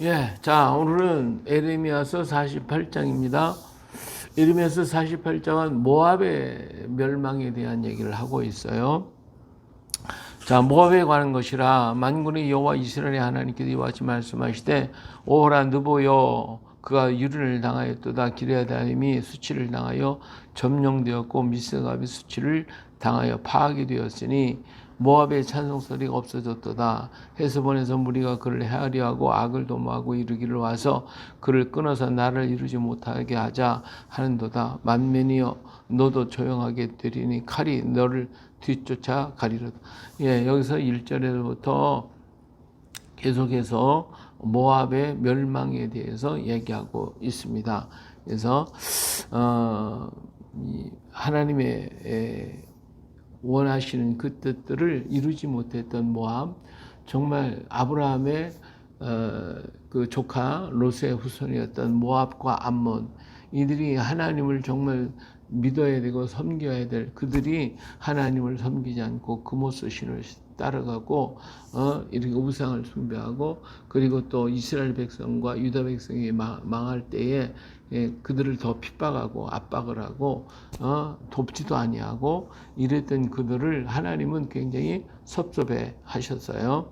예, 자, 오늘은 에레미야서 48장입니다. 에레미야서 48장은 모압의 멸망에 대한 얘기를 하고 있어요. 자, 모압에 관한 것이라 만군의 여호와 이스라엘의 하나님께서 이와 같이 말씀하시되 오호라 느보여 그가 유린을 당하였도다. 기레아다임이 수치를 당하여 점령되었고 미스갑이 수치를 당하여 파악이 되었으니 모압의 찬송소리가 없어졌도다. 헤스본에서 무리가 그를 헤아려 하고 악을 도모하고 이르기를 와서 그를 끊어서 나를 이루지 못하게 하자 하는도다. 만면이여 너도 조용하게 되리니 칼이 너를 뒤쫓아 가리로다. 예, 여기서 1절에부터 계속해서 모압의 멸망에 대해서 얘기하고 있습니다. 그래서 하나님의 원하시는 그 뜻들을 이루지 못했던 모압, 정말 아브라함의 그 조카 롯의 후손이었던 모압과 암몬, 이들이 하나님을 정말 믿어야 되고 섬겨야 될 그들이 하나님을 섬기지 않고 그모스 신을 따라가고 이렇게 우상을 숭배하고, 그리고 또 이스라엘 백성과 유다 백성이 망할 때에 그들을 더 핍박하고 압박을 하고 돕지도 아니하고 이랬던 그들을 하나님은 굉장히 섭섭해 하셨어요.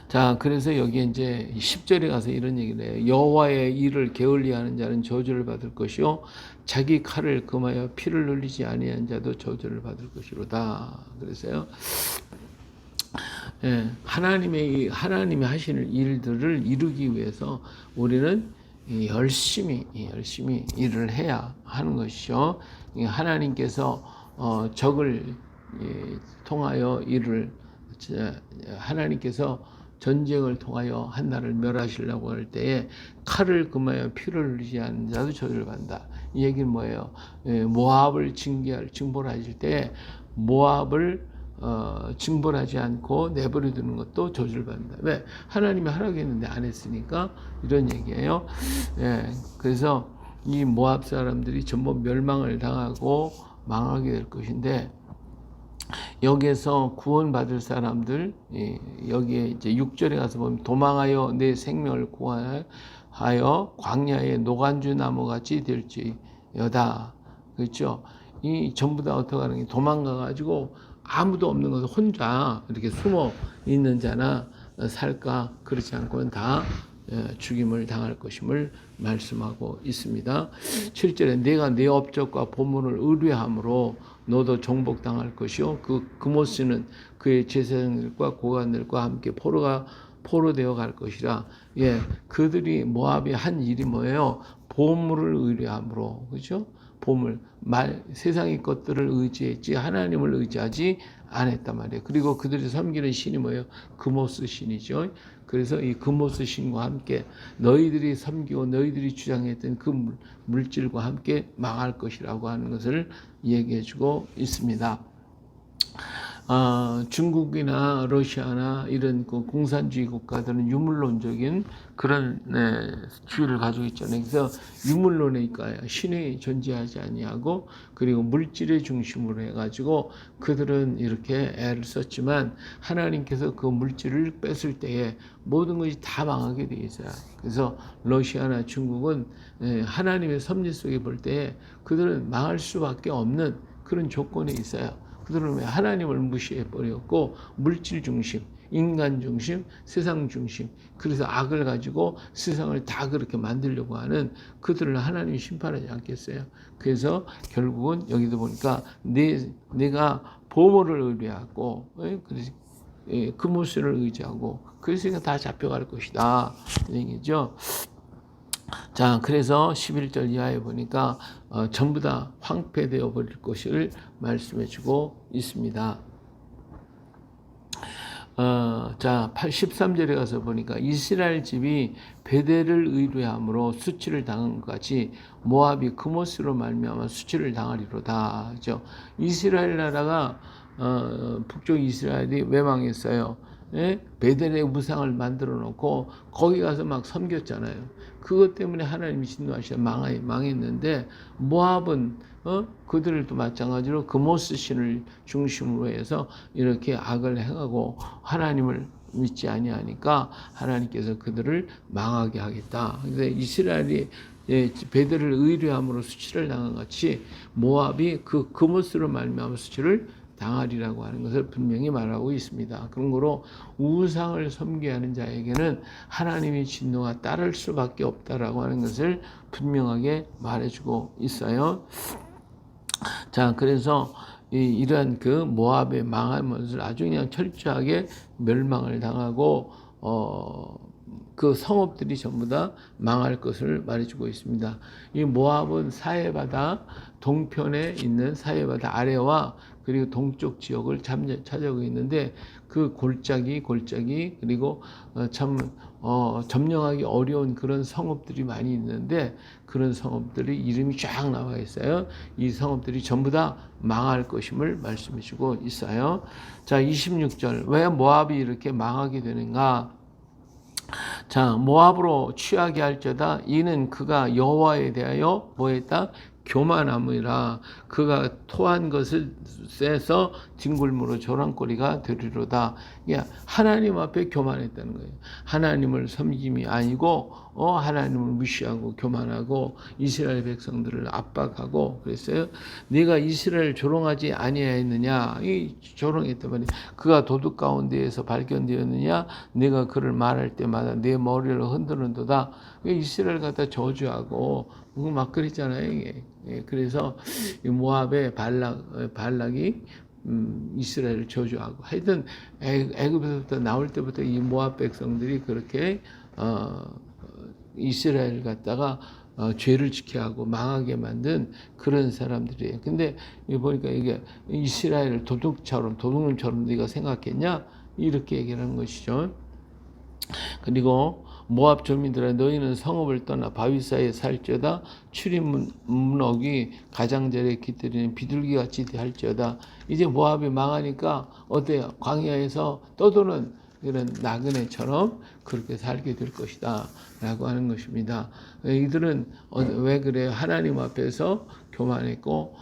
자, 그래서 여기 이제 10절에 가서 이런 얘기를 해요. 여호와의 일을 게을리하는 자는 저주를 받을 것이요 자기 칼을 금하여 피를 흘리지 아니한 자도 저주를 받을 것이로다. 그래서요. 예, 하나님이 하시는 일들을 이루기 위해서 우리는 열심히 일을 해야 하는 것이죠. 하나님께서 적을 통하여 하나님께서 전쟁을 통하여 한 나라를 멸하시려고 할 때에 칼을 금하여 피를 흘리지 않는 자도 저주를 받는다. 이 얘기는 뭐예요? 모압을 징벌하실 때 모압을 징벌하지 않고 내버려 두는 것도 저주를 받는다. 왜? 하나님이 하라고 했는데 안 했으니까 이런 얘기예요. 예, 그래서 이 모압 사람들이 전부 멸망을 당하고 망하게 될 것인데, 여기에서 구원받을 사람들, 여기에 이제 6절에 가서 보면 도망하여 내 생명을 구하여 광야의 노간주 나무같이 될지어다. 그렇죠? 이 전부 다 어떻게 하는 게 도망가가지고 아무도 없는 곳에 혼자 이렇게 숨어 있는 자나 살까? 그렇지 않고는 다 죽임을 당할 것임을 말씀하고 있습니다. 7절에 내가 내 업적과 보물을 의뢰함으로 너도 정복당할 것이요 그 그모스는 그의 제사장들과 고관들과 함께 포로되어 갈 것이라. 예, 그들이 모압이 한 일이 뭐예요? 보물을 의뢰함으로, 그렇죠? 보물, 세상의 것들을 의지했지 하나님을 의지하지 않았단 말이에요. 그리고 그들이 섬기는 신이 뭐예요? 그모스 신이죠. 그래서 이 그모스 신과 함께 너희들이 섬기고 너희들이 주장했던 그 물질과 함께 망할 것이라고 하는 것을 얘기해주고 있습니다. 중국이나 러시아나 이런 그 공산주의 국가들은 유물론적인 그런 주의를 가지고 있잖아요. 그래서 유물론에 신이 존재하지 아니하고 그리고 물질의 중심으로 해가지고 그들은 이렇게 애를 썼지만 하나님께서 그 물질을 뺐을 때에 모든 것이 다 망하게 되어 있어요. 그래서 러시아나 중국은 하나님의 섭리 속에 볼 때에 그들은 망할 수밖에 없는 그런 조건에 있어요. 그들은 왜 하나님을 무시해 버렸고 물질 중심, 인간 중심, 세상 중심, 그래서 악을 가지고 세상을 다 그렇게 만들려고 하는 그들을 하나님이 심판하지 않겠어요. 그래서 결국은 여기도 보니까 내가 보물을 의뢰하고 그래서 그모스를 의지하고 그래서 다 잡혀갈 것이다 이 얘기죠. 자, 그래서 11절 이하에 보니까 전부 다 황폐되어 버릴 것을 말씀해 주고 있습니다. 자, 13절에 가서 보니까 이스라엘 집이 베델을 의뢰함으로 수치를 당한 것 같이 모압이 그모스로 말미암아 수치를 당하리로다. 그죠? 이스라엘 나라가 북쪽 이스라엘이 왜 망했어요? 베델의 우상을 만들어 놓고 거기 가서 막 섬겼잖아요. 그것 때문에 하나님이 진노하셔 망했는데 모압은 그들도 마찬가지로 그모스 신을 중심으로 해서 이렇게 악을 행하고 하나님을 믿지 아니하니까 하나님께서 그들을 망하게 하겠다. 근데 이스라엘이 베델을 의뢰함으로 수치를 당한 같이 모압이 그 금옷으로 말미암아 수치를 당하리라고 하는 것을 분명히 말하고 있습니다. 그러므로 우상을 섬기게 하는 자에게는 하나님의 진노가 따를 수밖에 없다라고 하는 것을 분명하게 말해주고 있어요. 자, 그래서 이러한 그 모압의 망한 것을 아주 그냥 철저하게 멸망을 당하고 그 성읍들이 전부 다 망할 것을 말해주고 있습니다. 이 모압은 사해바다 동편에 있는 사해바다 아래와 그리고 동쪽 지역을 차지하고 있는데 그 골짜기 그리고 점령하기 어려운 그런 성읍들이 많이 있는데 그런 성읍들이 이름이 쫙 나와 있어요. 이 성읍들이 전부 다 망할 것임을 말씀해 주고 있어요. 자, 26절. 왜 모압이 이렇게 망하게 되는가? 자, 모압으로 취하게 할지어다. 이는 그가 여호와에 대하여 뭐했다? 교만함이라. 그가 토한 것을 쎄서 뒹굴므로 조랑거리가 되리로다. 하나님 앞에 교만했다는 거예요. 하나님을 섬김이 아니고 하나님을 무시하고 교만하고 이스라엘 백성들을 압박하고 그랬어요. 네가 이스라엘 조롱하지 아니하였느냐? 이 조롱했단 말이에요. 그가 도둑 가운데에서 발견되었느냐? 네가 그를 말할 때마다 내 머리를 흔드는도다. 이스라엘 갖다 저주하고 막 그랬잖아요. 이게. 그래서 모압의 발락이 이스라엘을 저주하고 하여튼 애굽에서부터 나올 때부터 이 모압 백성들이 그렇게 이스라엘을 갖다가 죄를 지게 하고 망하게 만든 그런 사람들이에요. 근데 보니까 이게 이스라엘을 도둑놈처럼 네가 생각했냐? 이렇게 얘기를 하는 것이죠. 그리고 모압 조민들아 너희는 성읍을 떠나 바위 사이에 살지어다. 출입문옥이 가장자리에 깃들이는 비둘기같이 할지어다. 이제 모압이 망하니까 어때요? 광야에서 떠도는 이런 나그네처럼 그렇게 살게 될 것이다 라고 하는 것입니다. 이들은 왜 그래요? 하나님 앞에서 교만했고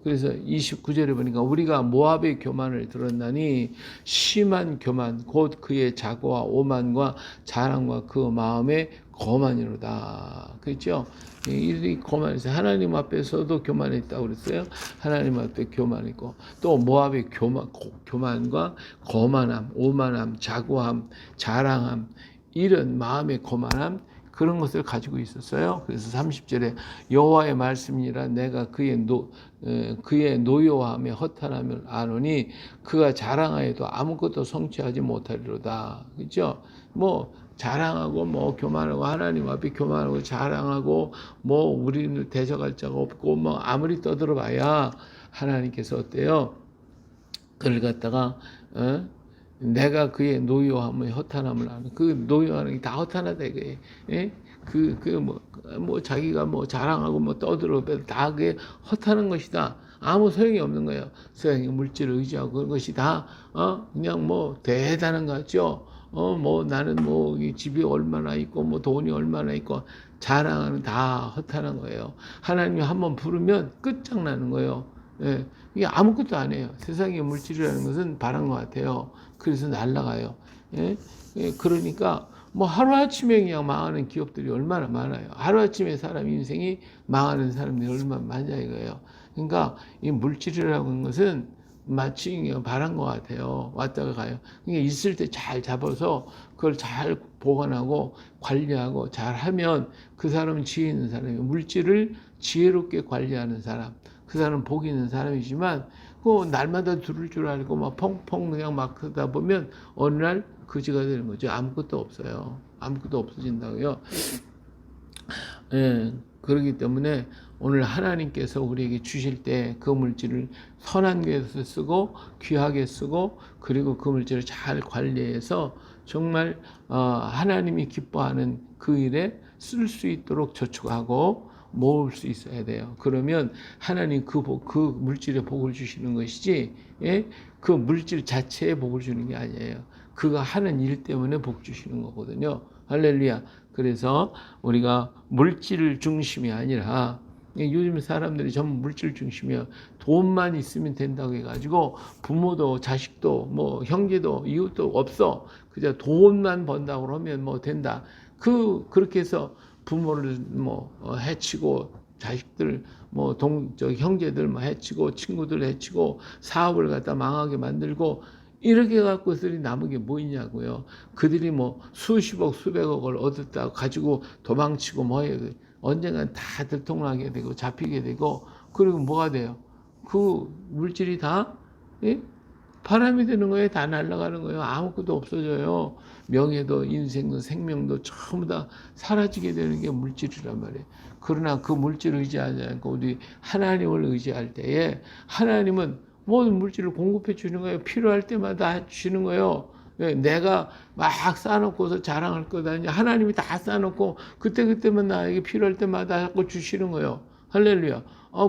그래서 29절에 보니까 우리가 모압의 교만을 들었나니 심한 교만 곧 그의 자고와 오만과 자랑과 그 마음의 거만이로다. 그렇죠? 이들이 거만해서 하나님 앞에서도 교만했다고 그랬어요. 하나님 앞에 교만했고 또 모압의 교만과 거만함, 오만함, 자고함, 자랑함 이런 마음의 거만함 그런 것을 가지고 있었어요. 그래서 30절에 여호와의 말씀이라 내가 그의 노여함에 허탄함을 아노니 그가 자랑하여도 아무것도 성취하지 못하리로다. 그렇죠? 뭐 자랑하고 뭐 교만하고 하나님 앞에 교만하고 자랑하고 뭐 우리는 대적할 자가 없고 뭐 아무리 떠들어봐야 하나님께서 어때요? 그를 갖다가 내가 그의 노여함을 허탄함을 아는 그 노여하는 게 다 허탄하다 이거예요. 예? 뭐 자기가 뭐 자랑하고 뭐 떠들어 다 그게 허탄한 것이다. 아무 소용이 없는 거예요. 세상의 물질을 의지하고 그런 것이 다 그냥 뭐 대단한 것 같죠. 뭐 나는 뭐 집이 얼마나 있고 뭐 돈이 얼마나 있고 자랑하는 다 허탄한 거예요. 하나님이 한번 부르면 끝장나는 거예요. 예, 이게 아무것도 안 해요. 세상의 물질이라는 것은 바란 것 같아요. 그래서 날아가요. 예? 예, 그러니까 뭐 하루아침에 그냥 망하는 기업들이 얼마나 많아요. 하루아침에 사람 인생이 망하는 사람들이 얼마나 많냐 이거예요. 그러니까 이 물질이라고 하는 것은 마치 그냥 바란 것 같아요. 왔다가 가요. 그러니까 있을 때 잘 잡아서 그걸 잘 보관하고 관리하고 잘 하면 그 사람은 지혜 있는 사람이에요. 물질을 지혜롭게 관리하는 사람. 그 사람은 복이 있는 사람이지만 그 날마다 두를 줄 알고 막 펑펑 그냥 막 하다 보면 어느 날 거지가 되는 거죠. 아무것도 없어요. 아무것도 없어진다고요. 예, 그렇기 때문에 오늘 하나님께서 우리에게 주실 때 그 물질을 선한 곳에서 쓰고 귀하게 쓰고 그리고 그 물질을 잘 관리해서 정말 하나님이 기뻐하는 그 일에 쓸 수 있도록 저축하고 모을 수 있어야 돼요. 그러면 하나님 그 물질에 복을 주시는 것이지, 예? 그 물질 자체에 복을 주는 게 아니에요. 그가 하는 일 때문에 복 주시는 거거든요. 할렐루야. 그래서 우리가 물질 중심이 아니라 요즘 사람들이 전부 물질 중심이야. 돈만 있으면 된다고 해가지고 부모도 자식도 뭐 형제도 이웃도 없어. 그저 돈만 번다고 그러면 뭐 된다. 그렇게 해서 부모를 뭐 해치고 자식들 뭐 형제들 뭐 해치고 친구들 해치고 사업을 갖다 망하게 만들고 이렇게 갖고서리 남은 게 뭐 있냐고요. 그들이 뭐 수십억 수백억을 얻었다 가지고 도망치고 뭐해 언젠간 다 들통나게 되고 잡히게 되고 그리고 뭐가 돼요? 그 물질이 다 예? 바람이 되는 거예요. 다 날아가는 거예요. 아무것도 없어져요. 명예도 인생도 생명도 전부 다 사라지게 되는 게 물질이란 말이에요. 그러나 그 물질을 의지하지 않고 우리 하나님을 의지할 때에 하나님은 모든 물질을 공급해 주는 거예요. 필요할 때마다 주시는 거예요. 내가 막 쌓아놓고서 자랑할 거다. 하나님이 다 쌓아놓고 그때그때만 나에게 필요할 때마다 자꾸 주시는 거예요. 할렐루야.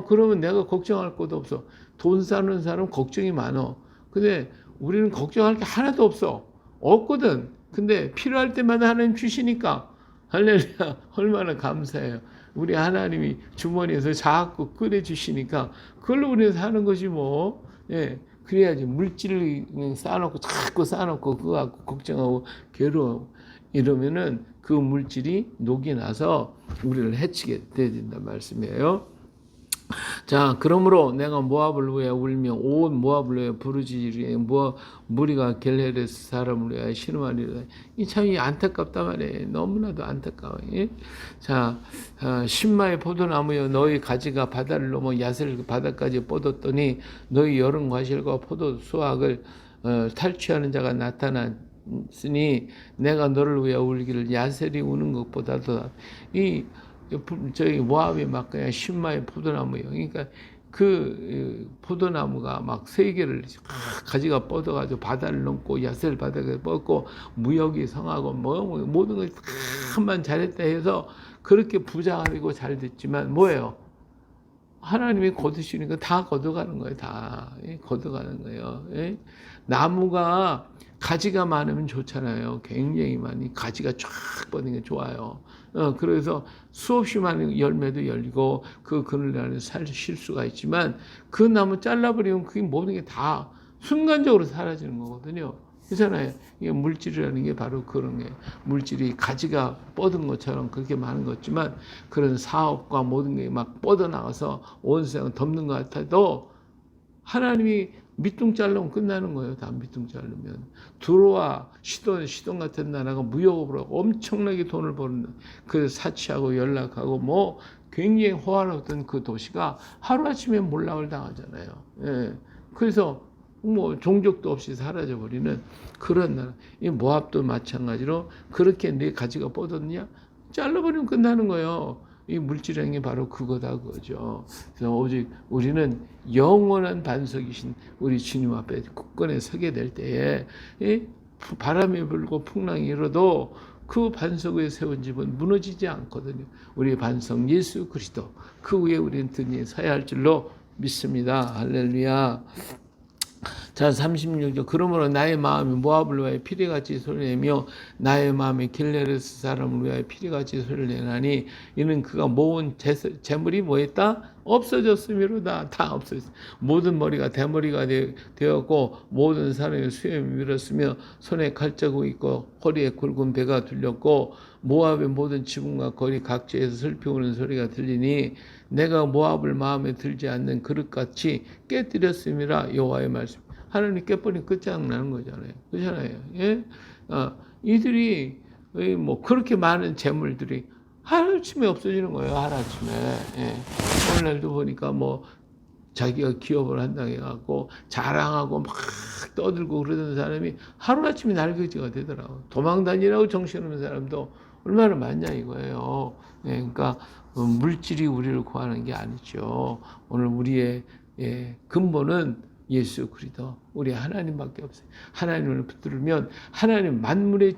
그러면 내가 걱정할 것도 없어. 돈 쌓는 사람 걱정이 많어. 근데 우리는 걱정할 게 하나도 없어. 없거든. 근데 필요할 때마다 하나님 주시니까. 할렐루야. 얼마나 감사해요. 우리 하나님이 주머니에서 자꾸 꺼내주시니까 그걸로 우리는 사는 것이 뭐. 예. 그래야지 물질을 쌓아놓고 자꾸 쌓아놓고 그거 갖고 걱정하고 괴로워 이러면은 그 물질이 녹이 나서 우리를 해치게 된단 말씀이에요. 자, 그러므로 내가 모압을 위하여 울며 온 모압을 위하여 부르짖으리 무리가 겔헤레스 사람을 위하여 신음하리라. 이 참 안타깝단 말이에요. 너무나도 안타까워요. 예? 자, 신마의 포도나무여 너희 가지가 바다를 넘어 야셀 바다까지 뻗었더니 너희 여름 과실과 포도 수확을 탈취하는 자가 나타났으니 내가 너를 위하여 울기를 야셀이 우는 것보다도 저희 모압이 막 그냥 신마의 포도나무예요. 그러니까 그 포도나무가 막 세 개를 가지가 뻗어가지고 바다를 넘고 야셀 바다를 뻗고 무역이 성하고 뭐 모든 걸 다만 잘했다 해서 그렇게 부자가 되고 잘 됐지만 뭐예요? 하나님이 거두시니까 다 걷어가는 거예요. 다 걷어가는 거예요. 나무가 가지가 많으면 좋잖아요. 굉장히 많이 가지가 쫙 뻗는 게 좋아요. 그래서 수없이 많은 열매도 열리고 그 그늘 안에 쉴 수가 있지만 그 나무 잘라버리면 그게 모든 게 다 순간적으로 사라지는 거거든요. 그렇잖아요. 이게 물질이라는 게 바로 그런 게 물질이 가지가 뻗은 것처럼 그렇게 많은 거지만 그런 사업과 모든 게 막 뻗어나가서 온 세상을 덮는 것 같아도 하나님이 밑둥 자르면 끝나는 거예요. 다 밑둥 자르면. 두로와 시돈 같은 나라가 무역으로 엄청나게 돈을 버는 그 사치하고 연락하고 뭐 굉장히 호화로웠던 그 도시가 하루아침에 몰락을 당하잖아요. 예. 그래서 뭐 종족도 없이 사라져버리는 그런 나라. 이 모압도 마찬가지로 그렇게 내 가지가 뻗었냐? 잘라버리면 끝나는 거예요. 이 물질이라는 게 바로 그거다 그거죠. 그래서 오직 우리는 영원한 반석이신 우리 주님 앞에 굳건히 서게 될 때에 바람이 불고 풍랑이 일어도 그 반석 위에 세운 집은 무너지지 않거든요. 우리의 반석 예수 그리스도 그 위에 우리는 든지 서야 할 줄로 믿습니다. 할렐루야. 자, 36절. 그러므로 나의 마음이 모압을 위하여 피리같이 소리내며 나의 마음이 길레르스 사람을 위하여 피리같이 소리내나니 이는 그가 모은 재물이 뭐했다? 없어졌음이로다. 다 없어졌어. 모든 머리가 대머리가 되었고 모든 사람의 수염이 밀었으며 손에 칼자국 있고 허리에 굵은 배가 둘렸고 모압의 모든 지붕과 거리 각지에서 슬피 우는 소리가 들리니 내가 모압을 마음에 들지 않는 그릇같이 깨뜨렸음이라 여호와의 말씀. 하나님 깨버리면 끝장나는 거잖아요. 그렇잖아요. 예? 이들이 뭐 그렇게 많은 재물들이 하루아침에 없어지는 거예요. 하루아침에. 예. 오늘날도 보니까 뭐 자기가 기업을 한다고 해갖고 자랑하고 막 떠들고 그러던 사람이 하루아침에 날개지가 되더라고요. 도망다니라고 정신없는 사람도 얼마나 많냐 이거예요. 예. 그러니까 물질이 우리를 구하는 게 아니죠. 오늘 우리의 근본은 예수 그리스도 우리 하나님밖에 없어요. 하나님을 붙들면 하나님 만물의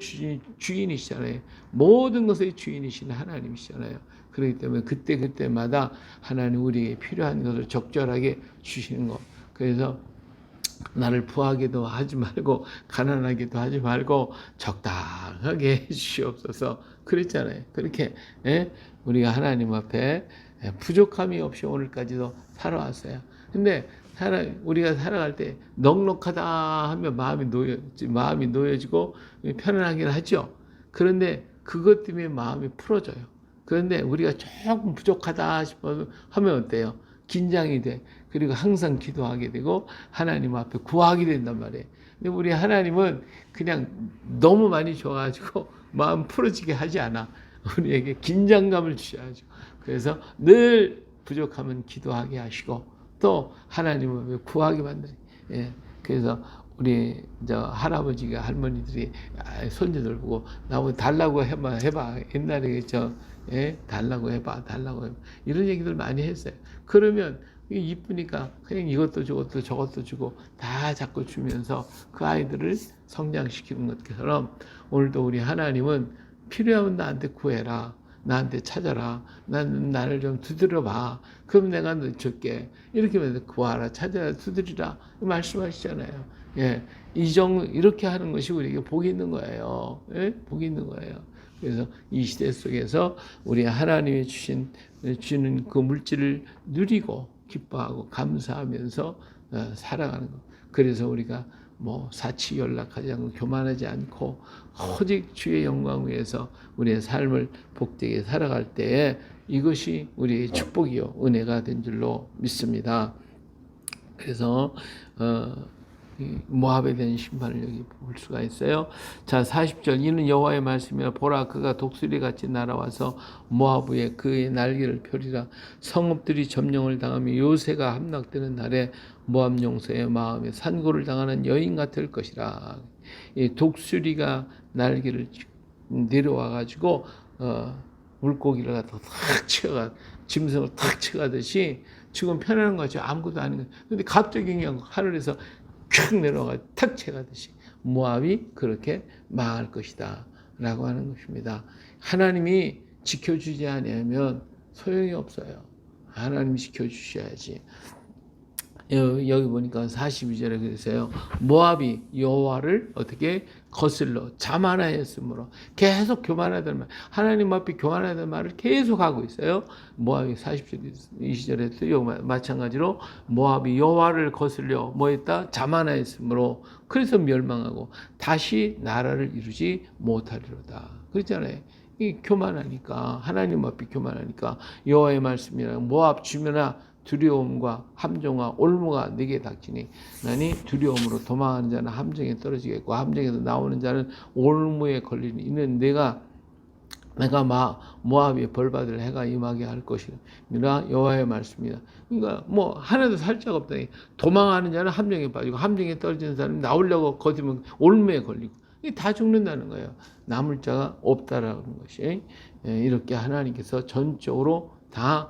주인이시잖아요. 모든 것의 주인이신 하나님이시잖아요. 그렇기 때문에 그때마다 하나님 우리에게 필요한 것을 적절하게 주시는 것. 그래서 나를 부하게도 하지 말고 가난하게도 하지 말고 적당하게 해주시옵소서. 그랬잖아요. 그렇게 우리가 하나님 앞에 부족함이 없이 오늘까지도 살아왔어요. 근데 우리가 살아갈 때 넉넉하다 하면 마음이 놓여지고 편안하긴 하죠. 그런데 그것 때문에 마음이 풀어져요. 그런데 우리가 조금 부족하다 싶어서 하면 어때요? 긴장이 돼. 그리고 항상 기도하게 되고 하나님 앞에 구하게 된단 말이에요. 근데 우리 하나님은 그냥 너무 많이 줘가지고 마음 풀어지게 하지 않아. 우리에게 긴장감을 주셔야죠. 그래서 늘 부족하면 기도하게 하시고 또 하나님 앞에 구하게 만드는. 예. 그래서 우리 할아버지가 할머니들이 손주들 보고 나보고 달라고 해봐. 옛날에 달라고 해봐. 이런 얘기들 많이 했어요. 그러면 이쁘니까 그냥 이것도 주고 저것도 주고 다 자꾸 주면서 그 아이들을 성장시키는 것처럼 오늘도 우리 하나님은 필요하면 나한테 구해라. 나한테 찾아라. 나를 좀 두드려봐. 그럼 내가 너 줄게. 이렇게 하면서 구하라, 찾아라, 두드리라. 말씀하시잖아요. 예. 이렇게 하는 것이 우리에게 복이 있는 거예요. 예? 복이 있는 거예요. 그래서 이 시대 속에서 우리 하나님이 주는 그 물질을 누리고 기뻐하고 감사하면서 살아가는 것. 그래서 우리가 사치 연락하지 않고 교만하지 않고 오직 주의 영광 위해서 우리의 삶을 복되게 살아갈 때에 이것이 우리의 축복이요 은혜가 된 줄로 믿습니다. 그래서 모압에 대한 심판을 여기 볼 수가 있어요. 자, 40절. 이는 여호와의 말씀이라. 보라, 그가 독수리같이 날아와서 모압 위에 그의 날개를 펴리라. 성읍들이 점령을 당하며 요새가 함락되는 날에 모압 용사의 마음에 산고를 당하는 여인 같을 것이라. 이 독수리가 날개를 내려와 가지고 물고기를 갖다 탁 쳐가, 짐승을 탁 쳐가듯이 지금 편안한 거죠. 아무것도 아닌 거죠. 근데 갑자기 그냥 하늘에서 쫙 내려가 탁 채가듯이 모압이 그렇게 망할 것이다 라고 하는 것입니다. 하나님이 지켜주지 않으면 소용이 없어요. 하나님이 지켜주셔야지. 여기 보니까 42절에 그랬어요. 모압이 여호와를 어떻게 거슬러 자만하였으므로. 계속 교만하다는 말, 하나님 앞에 교만하다는 말을 계속 하고 있어요. 모압이 20절에도 마찬가지로 모압이 여호와를 거슬려 뭐했다? 자만하였으므로. 그래서 멸망하고 다시 나라를 이루지 못하리로다. 그렇잖아요. 이 교만하니까, 하나님 앞에 교만하니까. 여호와의 말씀이라. 모압 주면아 두려움과 함정과 올무가 네게 닥치니 나니 두려움으로 도망하는 자는 함정에 떨어지겠고 함정에서 나오는 자는 올무에 걸리니 이는 내가 모압에 벌받을 해가 임하게 할 것이니라. 여호와의 말씀이다. 그러니까 하나도 살짝 없다니. 도망하는 자는 함정에 빠지고 함정에 떨어지는 사람이 나오려고 거두면 올무에 걸리고 다 죽는다는 거예요. 남을 자가 없다라는 것이. 이렇게 하나님께서 전적으로 다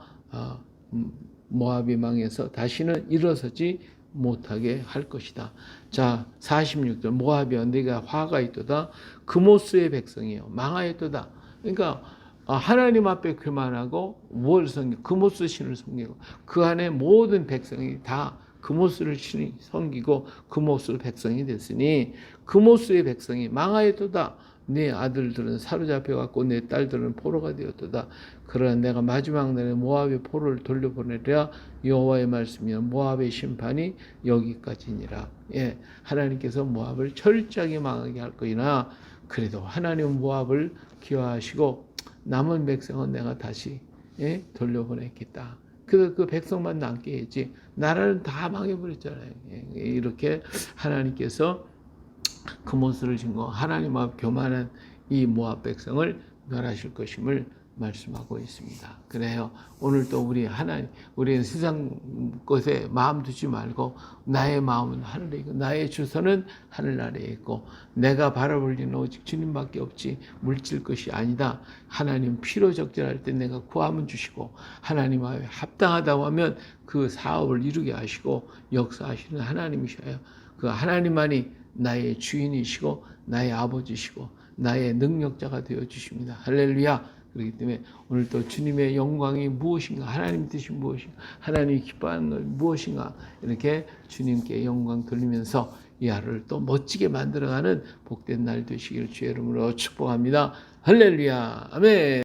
모압이 망해서 다시는 일어서지 못하게 할 것이다. 자, 46절. 모압이여 내가 화가 있도다. 그모스의 백성이요 망하였도다. 그러니까 하나님 앞에 교만하고 무엇을 섬기고 그모스 신을 섬기고 그 안에 모든 백성이 다 그모스를 섬기고 그모스 백성이 됐으니 그모스의 백성이 망하였도다. 네 아들들은 사로잡혀갖고 내 딸들은 포로가 되었도다. 그러나 내가 마지막 날에 모압의 포로를 돌려보내리라. 여호와의 말씀이여 모압의 심판이 여기까지니라. 예, 하나님께서 모압을 철저하게 망하게 할 거이나 그래도 하나님은 모압을 기화하시고 남은 백성은 내가 다시 돌려보냈겠다. 그 백성만 남게 했지 나라는 다 망해버렸잖아요. 이렇게 하나님께서 그 모습을 증거 하나님 앞 교만한 이 모압 백성을 멸하실 것임을 말씀하고 있습니다. 그래요. 오늘도 우리는 세상 것에 마음 두지 말고 나의 마음은 하늘에 있고 나의 주소는 하늘나라에 있고 내가 바라볼 일은 오직 주님밖에 없지 물질 것이 아니다. 하나님 피로 적절할 때 내가 구하면 주시고 하나님 앞에 합당하다고 하면 그 사업을 이루게 하시고 역사하시는 하나님이셔요. 그 하나님만이 나의 주인이시고 나의 아버지시고 나의 능력자가 되어 주십니다. 할렐루야. 그렇기 때문에 오늘도 주님의 영광이 무엇인가, 하나님 뜻이 무엇인가, 하나님이 기뻐하는 것 무엇인가, 이렇게 주님께 영광 돌리면서 이 하루를 또 멋지게 만들어가는 복된 날 되시기를 주의 이름으로 축복합니다. 할렐루야. 아멘.